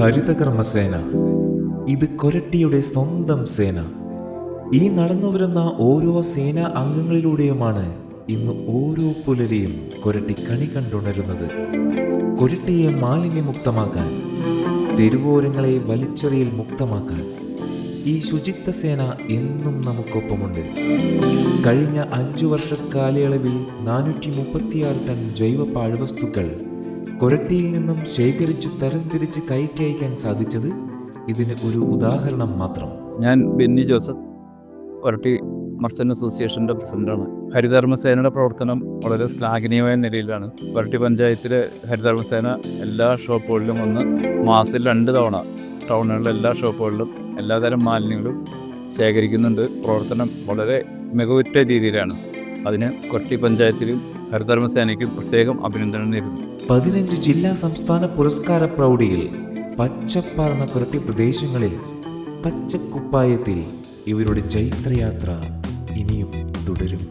ഹരിതകർമ്മസേന, ഇത് കൊരട്ടിയുടെ സ്വന്തം സേന. ഈ നടന്നുവരുന്ന ഓരോ സേനാ അംഗങ്ങളിലൂടെയുമാണ് ഇന്ന് ഓരോ പുലരിയും കൊരട്ടി കണി കണ്ടുണരുന്നത്. കൊരട്ടിയെ മാലിന്യമുക്തമാക്കാൻ, തെരുവോരങ്ങളെ വലിച്ചെറിയൽ മുക്തമാക്കാൻ ഈ ശുചിത്വ സേന എന്നും നമുക്കൊപ്പമുണ്ട്. കഴിഞ്ഞ 5 വർഷ കാലയളവിൽ 436 ടൺ ജൈവ പാഴ്വസ്തുക്കൾ കൊരട്ടിയിൽ നിന്നും ശേഖരിച്ച് തരംതിരിച്ച് കയറ്റി അയക്കാൻ സാധിച്ചത് ഇതിന് ഒരു ഉദാഹരണം മാത്രം. ഞാൻ ബെന്നി ജോസഫ്, കൊരട്ടി മർച്ചൻ്റ് അസോസിയേഷൻ്റെ പ്രസിഡൻ്റാണ്. ഹരിതകർമ്മസേനയുടെ പ്രവർത്തനം വളരെ ശ്ലാഘനീയമായ നിലയിലാണ്. കൊരട്ടി പഞ്ചായത്തിലെ ഹരിതകർമ്മസേന എല്ലാ ഷോപ്പുകളിലും വന്ന് മാസത്തിൽ 2 തവണ ടൗണുകളിലെ എല്ലാ ഷോപ്പുകളിലും എല്ലാതരം മാലിന്യങ്ങളും ശേഖരിക്കുന്നുണ്ട്. പ്രവർത്തനം വളരെ മികവുറ്റ രീതിയിലാണ്. അതിന് കൊരട്ടി പഞ്ചായത്തിലും ഹരിതകർമ്മസേനയ്ക്കും പ്രത്യേകം അഭിനന്ദനം നേരുന്നു. 15 ജില്ലാ സംസ്ഥാന പുരസ്കാര പ്രൗഢിയിൽ പച്ചപ്പാർന്ന കൊരട്ടി പ്രദേശങ്ങളിൽ പച്ചക്കുപ്പായത്തിൽ ഇവരുടെ ചൈത്രയാത്ര ഇനിയും തുടരും.